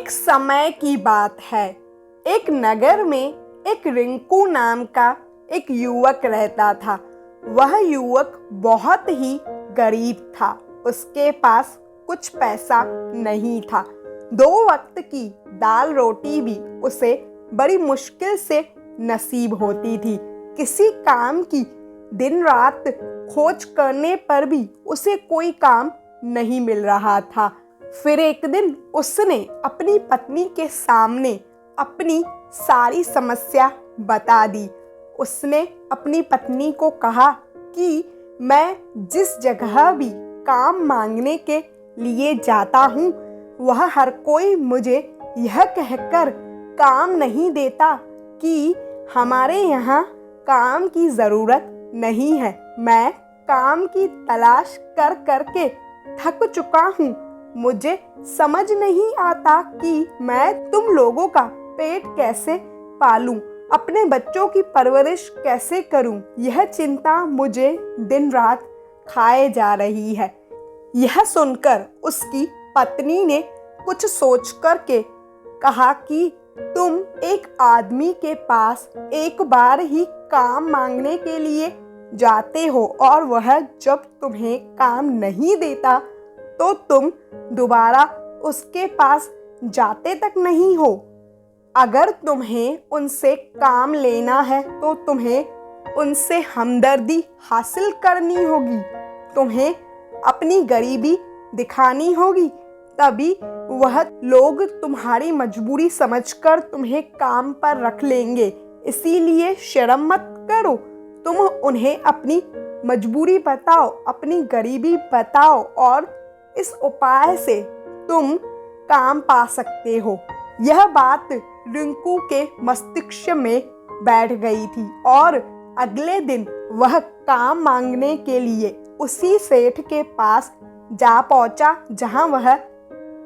एक समय की बात है। एक नगर में एक रिंकू नाम का एक युवक रहता था। वह युवक बहुत ही गरीब था। उसके पास कुछ पैसा नहीं था। 2 वक्त की दाल रोटी भी उसे बड़ी मुश्किल से नसीब होती थी। किसी काम की दिन रात खोज करने पर भी उसे कोई काम नहीं मिल रहा था। फिर एक दिन उसने अपनी पत्नी के सामने अपनी सारी समस्या बता दी। उसने अपनी पत्नी को कहा कि मैं जिस जगह भी काम मांगने के लिए जाता हूँ, वह हर कोई मुझे यह कहकर काम नहीं देता कि हमारे यहाँ काम की ज़रूरत नहीं है। मैं काम की तलाश कर कर के थक चुका हूँ। मुझे समझ नहीं आता कि मैं तुम लोगों का पेट कैसे पालूं, अपने बच्चों की परवरिश कैसे करूं। यह चिंता मुझे दिन रात खाए जा रही है। यह सुनकर उसकी पत्नी ने कुछ सोच कर के कहा कि तुम एक आदमी के पास एक बार ही काम मांगने के लिए जाते हो और वह जब तुम्हें काम नहीं देता तो तुम दोबारा उसके पास जाते तक नहीं हो। अगर तुम्हें उनसे काम लेना है तो तुम्हें उनसे हमदर्दी हासिल करनी होगी। तुम्हें अपनी गरीबी दिखानी होगी, तभी वह लोग तुम्हारी मजबूरी समझकर तुम्हें काम पर रख लेंगे। इसीलिए शर्म मत करो। तुम उन्हें अपनी मजबूरी बताओ, अपनी गरीबी बताओ और इस उपाय से तुम काम पा सकते हो। यह बात रिंकू के मस्तिष्क में बैठ गई थी और अगले दिन वह काम मांगने के लिए उसी सेठ के पास जा पहुंचा जहां वह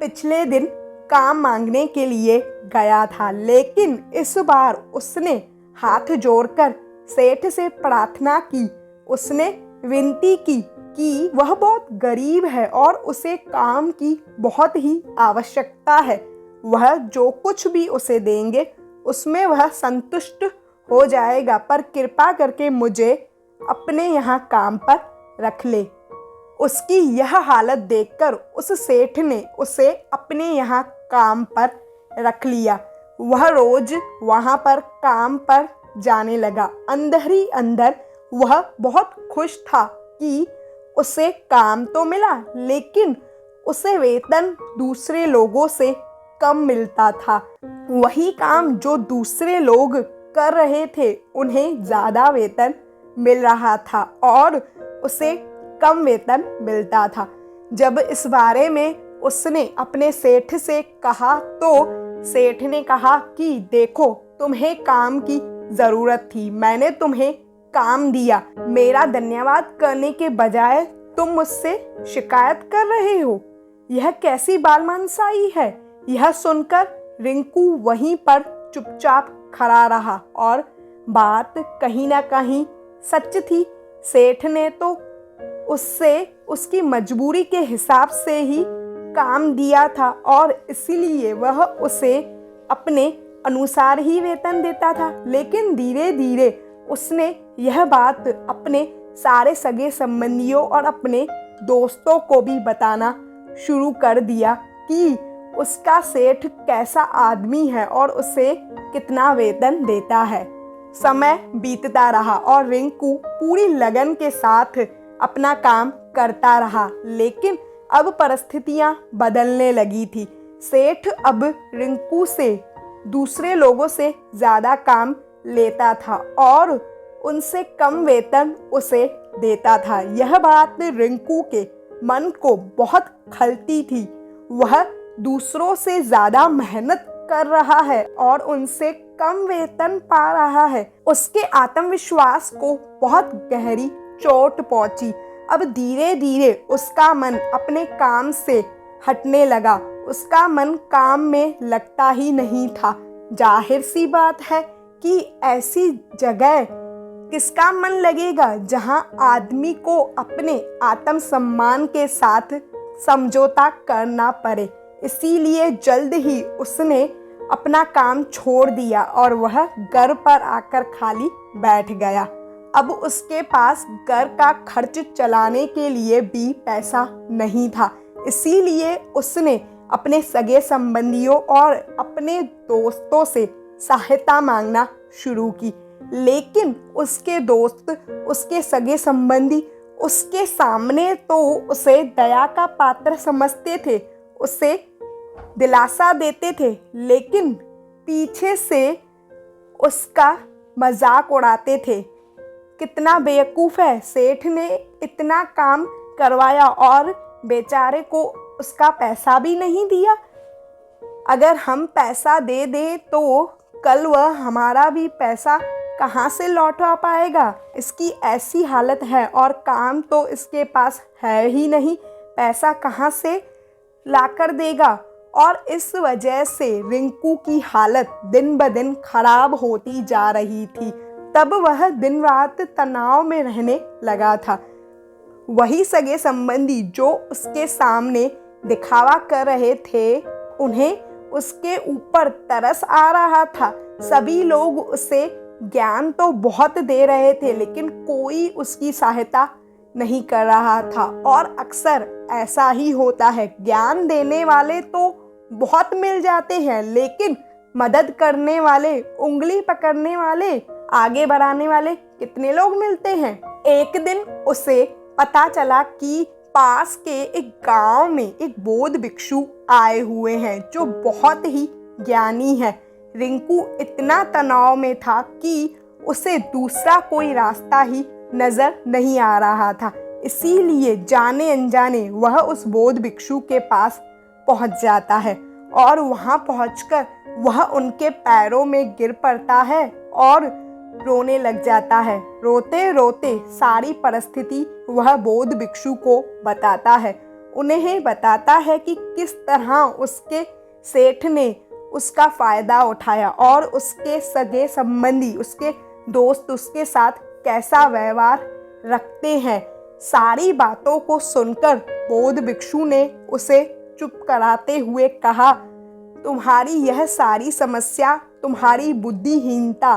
पिछले दिन काम मांगने के लिए गया था। लेकिन इस बार उसने हाथ जोड़कर सेठ से प्रार्थना की। उसने विनती की कि वह बहुत गरीब है और उसे काम की बहुत ही आवश्यकता है। वह जो कुछ भी उसे देंगे उसमें वह संतुष्ट हो जाएगा, पर कृपा करके मुझे अपने यहाँ काम पर रख ले। उसकी यह हालत देखकर उस सेठ ने उसे अपने यहाँ काम पर रख लिया। वह रोज वहाँ पर काम पर जाने लगा। अंदर ही अंदर वह बहुत खुश था कि उसे काम तो मिला, लेकिन उसे वेतन दूसरे लोगों से कम मिलता था। वही काम जो दूसरे लोग कर रहे थे उन्हें ज़्यादा वेतन मिल रहा था और उसे कम वेतन मिलता था। जब इस बारे में उसने अपने सेठ से कहा तो सेठ ने कहा कि देखो, तुम्हें काम की ज़रूरत थी, मैंने तुम्हें काम दिया। मेरा धन्यवाद करने के बजाय तुम मुझसे शिकायत कर रहे हो। यह कैसी बालमानसाई है। यह सुनकर रिंकू वहीं पर चुपचाप खड़ा रहा और बात कहीं ना कहीं सच थी। सेठ ने तो उससे उसकी मजबूरी के हिसाब से ही काम दिया था और इसीलिए वह उसे अपने अनुसार ही वेतन देता था। लेकिन धीरे धीरे उसने यह बात अपने सारे सगे संबंधियों और अपने दोस्तों को भी बताना शुरू कर दिया कि उसका सेठ कैसा आदमी है और उसे कितना वेतन देता है। समय बीतता रहा और रिंकू पूरी लगन के साथ अपना काम करता रहा, लेकिन अब परिस्थितियां बदलने लगी थी। सेठ अब रिंकू से दूसरे लोगों से ज़्यादा काम लेता था और उनसे कम वेतन उसे देता था। यह बात रिंकू के मन को बहुत खलती थी। वह दूसरों से ज़्यादा मेहनत कर रहा है और उनसे कम वेतन पा रहा है। उसके आत्मविश्वास को बहुत गहरी चोट पहुंची। अब धीरे धीरे उसका मन अपने काम से हटने लगा। उसका मन काम में लगता ही नहीं था। जाहिर सी बात है कि ऐसी जगह किसका मन लगेगा जहां आदमी को अपने आत्मसम्मान के साथ समझौता करना पड़े। इसीलिए जल्द ही उसने अपना काम छोड़ दिया और वह घर पर आकर खाली बैठ गया। अब उसके पास घर का खर्च चलाने के लिए भी पैसा नहीं था। इसीलिए उसने अपने सगे संबंधियों और अपने दोस्तों से सहायता मांगना शुरू की। लेकिन उसके दोस्त, उसके सगे संबंधी उसके सामने तो उसे दया का पात्र समझते थे, उसे दिलासा देते थे, लेकिन पीछे से उसका मजाक उड़ाते थे। कितना बेवकूफ़ है, सेठ ने इतना काम करवाया और बेचारे को उसका पैसा भी नहीं दिया। अगर हम पैसा दे दें तो कल वह हमारा भी पैसा कहाँ से लौटा पाएगा। इसकी ऐसी हालत है और काम तो इसके पास है ही नहीं, पैसा कहाँ से लाकर देगा। और इस वजह से रिंकू की हालत दिन ब दिन खराब होती जा रही थी। तब वह दिन रात तनाव में रहने लगा था। वही सगे संबंधी जो उसके सामने दिखावा कर रहे थे, उन्हें उसके ऊपर तरस आ रहा था। सभी लोग उसे ज्ञान तो बहुत दे रहे थे, लेकिन कोई उसकी सहायता नहीं कर रहा था। और अक्सर ऐसा ही होता है, ज्ञान देने वाले तो बहुत मिल जाते हैं, लेकिन मदद करने वाले, उंगली पकड़ने वाले, आगे बढ़ाने वाले कितने लोग मिलते हैं। एक दिन उसे पता चला कि पास के एक गांव में एक बौद्ध भिक्षु आए हुए हैं जो बहुत ही ज्ञानी है। रिंकू इतना तनाव में था कि उसे दूसरा कोई रास्ता ही नजर नहीं आ रहा था। इसीलिए जाने अनजाने वह उस बौद्ध भिक्षु के पास पहुंच जाता है और वहां पहुंचकर वह उनके पैरों में गिर पड़ता है और रोने लग जाता है। रोते रोते सारी परिस्थिति वह बौद्ध भिक्षु को बताता है। उन्हें बताता है कि किस तरह उसके सेठ ने उसका फायदा उठाया और उसके सगे संबंधी, उसके दोस्त उसके साथ कैसा व्यवहार रखते हैं। सारी बातों को सुनकर बौद्ध भिक्षु ने उसे चुप कराते हुए कहा, तुम्हारी यह सारी समस्या तुम्हारी बुद्धिहीनता,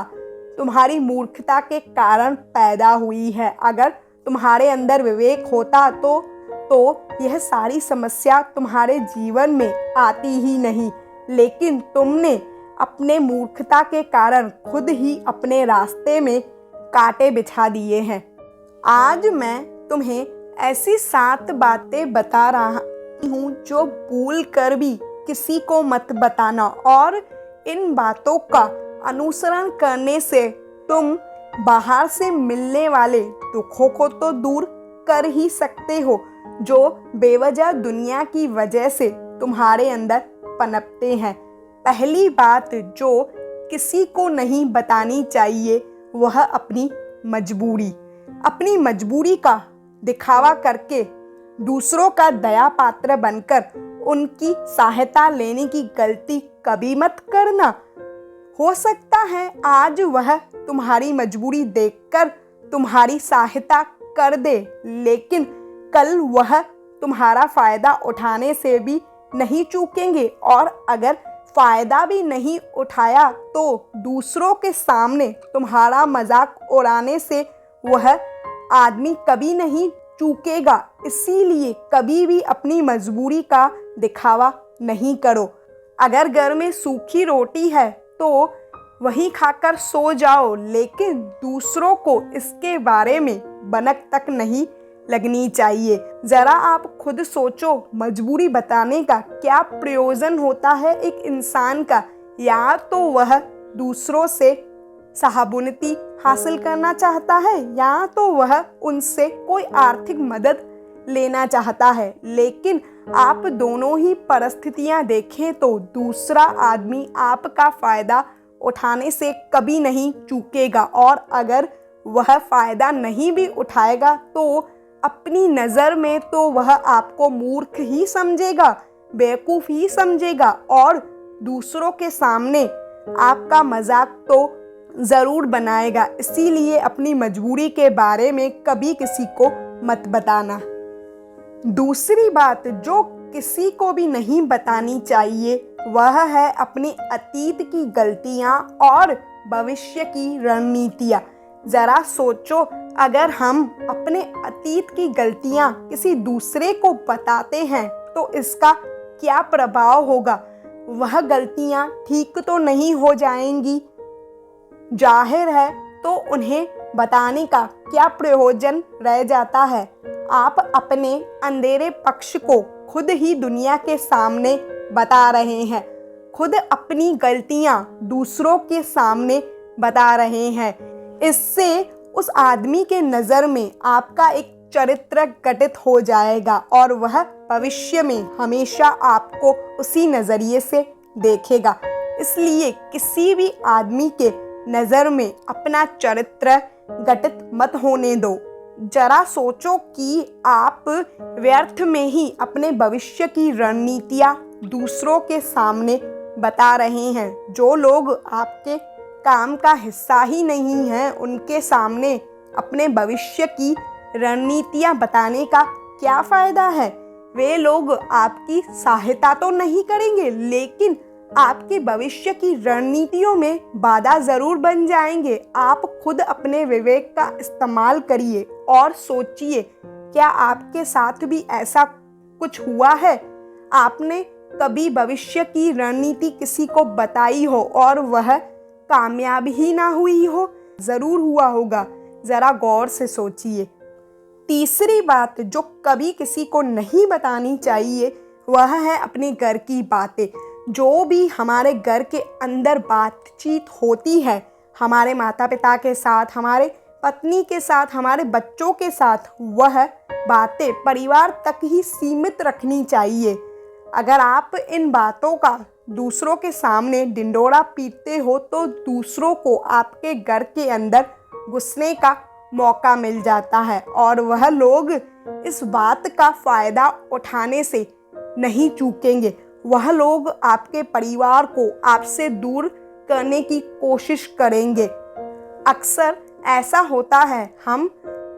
तुम्हारी मूर्खता के कारण पैदा हुई है। अगर तुम्हारे अंदर विवेक होता तो यह सारी समस्या तुम्हारे जीवन में आती ही नहीं। लेकिन तुमने अपने मूर्खता के कारण खुद ही अपने रास्ते में कांटे बिछा दिए हैं। आज मैं तुम्हें ऐसी 7 बातें बता रहा हूँ जो भूल कर भी किसी को मत बताना, और इन बातों का अनुसरण करने से तुम बाहर से मिलने वाले दुखों को तो दूर कर ही सकते हो जो बेवजह दुनिया की वजह से तुम्हारे अंदर पनपते हैं। पहली बात जो किसी को नहीं बतानी चाहिए वह अपनी मजबूरी का दिखावा करके दूसरों का दया पात्र बनकर उनकी सहायता लेने की गलती कभी मत करना। हो सकता है आज वह तुम्हारी मजबूरी देखकर तुम्हारी सहायता कर दे, लेकिन कल वह तुम्हारा फायदा उठाने से भी नहीं चूकेंगे, और अगर फायदा भी नहीं उठाया तो दूसरों के सामने तुम्हारा मजाक उड़ाने से वह आदमी कभी नहीं चूकेगा। इसीलिए कभी भी अपनी मजबूरी का दिखावा नहीं करो। अगर घर में सूखी रोटी है तो वही खाकर सो जाओ, लेकिन दूसरों को इसके बारे में भनक तक नहीं लगनी चाहिए। जरा आप खुद सोचो, मजबूरी बताने का क्या प्रयोजन होता है एक इंसान का? या तो वह दूसरों से सहानुभूति हासिल करना चाहता है, या तो वह उनसे कोई आर्थिक मदद लेना चाहता है। लेकिन आप दोनों ही परिस्थितियां देखें तो दूसरा आदमी आपका फायदा उठाने से कभी नहीं चूकेगा, और अगर वह फायदा नहीं भी उठाएगा तो अपनी नज़र में तो वह आपको मूर्ख ही समझेगा, बेवकूफ़ ही समझेगा, और दूसरों के सामने आपका मजाक तो ज़रूर बनाएगा। इसीलिए अपनी मजबूरी के बारे में कभी किसी को मत बताना। दूसरी बात जो किसी को भी नहीं बतानी चाहिए वह है अपने अतीत की गलतियां और भविष्य की रणनीतियां। जरा सोचो, अगर हम अपने अतीत की गलतियां किसी दूसरे को बताते हैं तो इसका क्या प्रभाव होगा। वह गलतियां ठीक तो नहीं हो जाएंगी। जाहिर है, तो उन्हें बताने का क्या प्रयोजन रह जाता है। आप अपने अंधेरे पक्ष को खुद ही दुनिया के सामने बता रहे हैं, खुद अपनी गलतियां दूसरों के सामने बता रहे हैं। इससे उस आदमी के नज़र में आपका एक चरित्र गठित हो जाएगा और वह भविष्य में हमेशा आपको उसी नज़रिए से देखेगा। इसलिए किसी भी आदमी के नज़र में अपना चरित्र गठित मत होने दो। जरा सोचो कि आप व्यर्थ में ही अपने भविष्य की रणनीतियाँ दूसरों के सामने बता रहे हैं। जो लोग आपके काम का हिस्सा ही नहीं हैं, उनके सामने अपने भविष्य की रणनीतियाँ बताने का क्या फ़ायदा है। वे लोग आपकी सहायता तो नहीं करेंगे, लेकिन आपके भविष्य की रणनीतियों में बाधा ज़रूर बन जाएंगे। आप खुद अपने विवेक का इस्तेमाल करिए और सोचिए, क्या आपके साथ भी ऐसा कुछ हुआ है। आपने कभी भविष्य की रणनीति किसी को बताई हो और वह कामयाब ही ना हुई हो। ज़रूर हुआ होगा, ज़रा गौर से सोचिए। तीसरी बात जो कभी किसी को नहीं बतानी चाहिए वह है अपने घर की बातें। जो भी हमारे घर के अंदर बातचीत होती है, हमारे माता पिता के साथ, हमारे पत्नी के साथ, हमारे बच्चों के साथ, वह बातें परिवार तक ही सीमित रखनी चाहिए। अगर आप इन बातों का दूसरों के सामने ढिंढोरा पीटते हो तो दूसरों को आपके घर के अंदर घुसने का मौका मिल जाता है और वह लोग इस बात का फ़ायदा उठाने से नहीं चूकेंगे। वह लोग आपके परिवार को आपसे दूर करने की कोशिश करेंगे। अक्सर ऐसा होता है, हम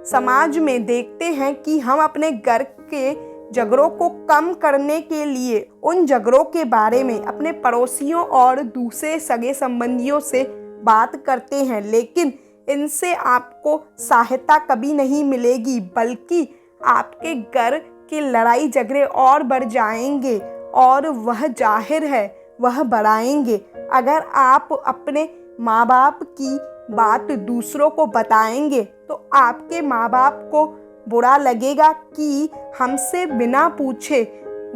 समाज में देखते हैं कि हम अपने घर के झगड़ों को कम करने के लिए उन झगड़ों के बारे में अपने पड़ोसियों और दूसरे सगे संबंधियों से बात करते हैं, लेकिन इनसे आपको सहायता कभी नहीं मिलेगी, बल्कि आपके घर की लड़ाई झगड़े और बढ़ जाएंगे और वह जाहिर है वह बढ़ाएंगे। अगर आप अपने माँ बाप की बात दूसरों को बताएंगे तो आपके माँ बाप को बुरा लगेगा कि हमसे बिना पूछे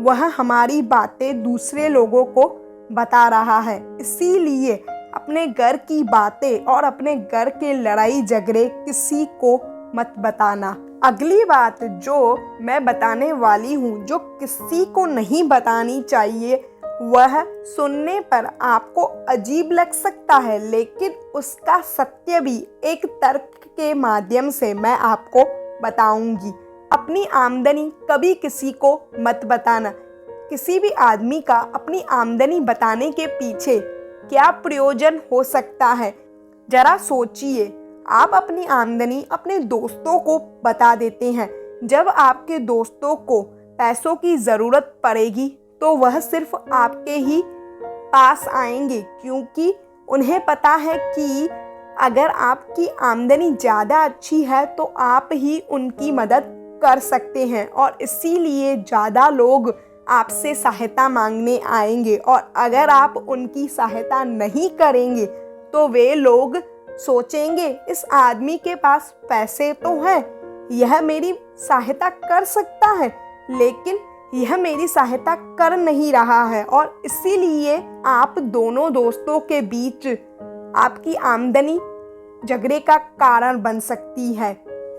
वह हमारी बातें दूसरे लोगों को बता रहा है। इसीलिए अपने घर की बातें और अपने घर के लड़ाई झगड़े किसी को मत बताना। अगली बात जो मैं बताने वाली हूँ, जो किसी को नहीं बतानी चाहिए, वह सुनने पर आपको अजीब लग सकता है, लेकिन उसका सत्य भी एक तर्क के माध्यम से मैं आपको बताऊंगी। अपनी आमदनी कभी किसी को मत बताना। किसी भी आदमी का अपनी आमदनी बताने के पीछे क्या प्रयोजन हो सकता है। जरा सोचिए, आप अपनी आमदनी अपने दोस्तों को बता देते हैं। जब आपके दोस्तों को पैसों की ज़रूरत पड़ेगी तो वह सिर्फ आपके ही पास आएंगे, क्योंकि उन्हें पता है कि अगर आपकी आमदनी ज़्यादा अच्छी है तो आप ही उनकी मदद कर सकते हैं और इसीलिए ज़्यादा लोग आपसे सहायता मांगने आएंगे। और अगर आप उनकी सहायता नहीं करेंगे तो वे लोग सोचेंगे, इस आदमी के पास पैसे तो हैं, यह मेरी सहायता कर सकता है, लेकिन यह मेरी सहायता कर नहीं रहा है। और इसीलिए आप दोनों दोस्तों के बीच आपकी आमदनी झगड़े का कारण बन सकती है।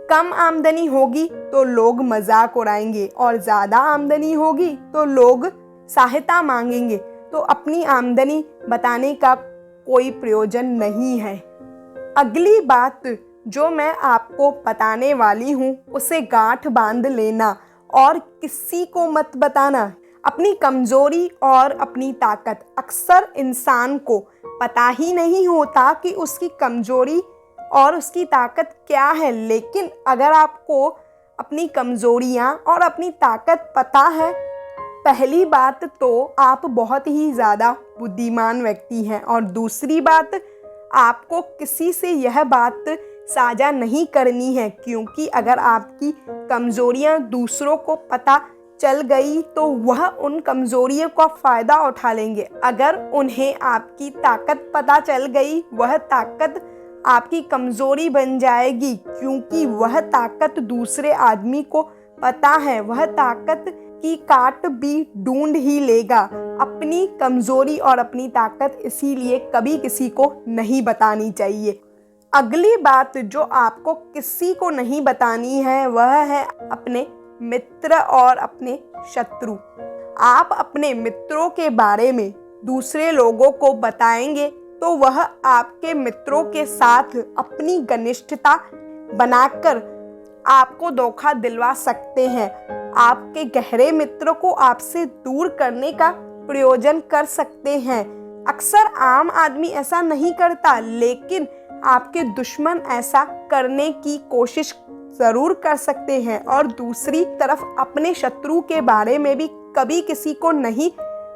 कम आमदनी होगी तो लोग मजाक उड़ाएंगे और ज़्यादा आमदनी होगी तो लोग सहायता मांगेंगे। तो अपनी आमदनी बताने का कोई प्रयोजन नहीं है। अगली बात जो मैं आपको बताने वाली हूँ उसे गांठ बांध लेना और किसी को मत बताना। अपनी कमज़ोरी और अपनी ताकत, अक्सर इंसान को पता ही नहीं होता कि उसकी कमज़ोरी और उसकी ताकत क्या है, लेकिन अगर आपको अपनी कमज़ोरियाँ और अपनी ताकत पता है पहली बात तो आप बहुत ही ज़्यादा बुद्धिमान व्यक्ति हैं, और दूसरी बात, आपको किसी से यह बात साझा नहीं करनी है, क्योंकि अगर आपकी कमज़ोरियाँ दूसरों को पता चल गई तो वह उन कमज़ोरियों का फ़ायदा उठा लेंगे। अगर उन्हें आपकी ताकत पता चल गई, वह ताकत आपकी कमज़ोरी बन जाएगी, क्योंकि वह ताकत दूसरे आदमी को पता है। वह ताकत की काट भी ढूंढ ही लेगा। अपनी कमज़ोरी और अपनी ताकत इसीलिए कभी किसी को नहीं बतानी चाहिए। अगली बात जो आपको किसी को नहीं बतानी है वह है अपने मित्र और अपने शत्रु। आप अपने मित्रों के बारे में दूसरे लोगों को बताएंगे तो वह आपके मित्रों के साथ अपनी घनिष्ठता बनाकर आपको धोखा दिलवा सकते हैं। आपके गहरे मित्र को आपसे दूर करने का प्रयोजन कर सकते हैं। अक्सर आम आदमी ऐसा नहीं करता, लेकिन आपके दुश्मन ऐसा करने की कोशिश ज़रूर कर सकते हैं। और दूसरी तरफ अपने शत्रु के बारे में भी कभी किसी को नहीं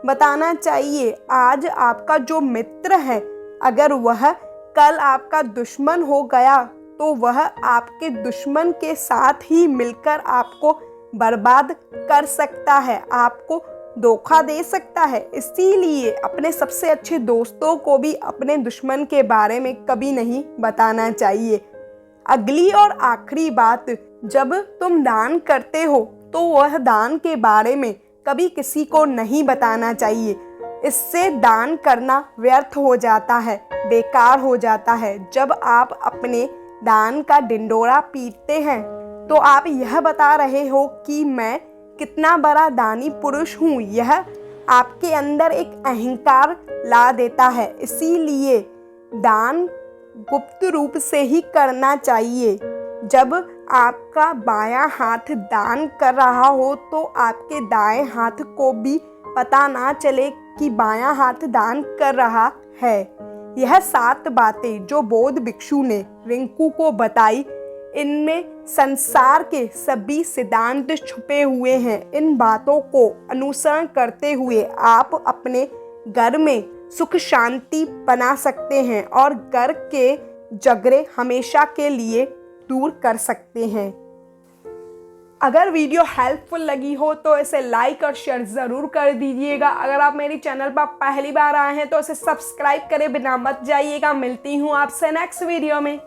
बताना चाहिए। आज आपका जो मित्र है, अगर वह कल आपका दुश्मन हो गया तो वह आपके दुश्मन के साथ ही मिलकर आपको बर्बाद कर सकता है, आपको धोखा दे सकता है। इसीलिए अपने सबसे अच्छे दोस्तों को भी अपने दुश्मन के बारे में कभी नहीं बताना चाहिए। अगली और आखिरी बात, जब तुम दान करते हो तो वह दान के बारे में कभी किसी को नहीं बताना चाहिए। इससे दान करना व्यर्थ हो जाता है, बेकार हो जाता है। जब आप अपने दान का ढिंढोरा पीटते हैं तो आप यह बता रहे हो कि मैं कितना बड़ा दानी पुरुष हूँ। यह आपके अंदर एक अहंकार ला देता है। इसीलिए दान गुप्त रूप से ही करना चाहिए। जब आपका बायां हाथ दान कर रहा हो तो आपके दाएं हाथ को भी पता ना चले कि बायां हाथ दान कर रहा है। यह 7 बातें जो बौद्ध भिक्षु ने रिंकू को बताई, इनमें संसार के सभी सिद्धांत छुपे हुए हैं। इन बातों को अनुसरण करते हुए आप अपने घर में सुख शांति बना सकते हैं और घर के झगड़े हमेशा के लिए दूर कर सकते हैं। अगर वीडियो हेल्पफुल लगी हो तो इसे लाइक और शेयर ज़रूर कर दीजिएगा। अगर आप मेरी चैनल पर पहली बार आए हैं तो इसे सब्सक्राइब करे बिना मत जाइएगा। मिलती हूँ आपसे नेक्स्ट वीडियो में।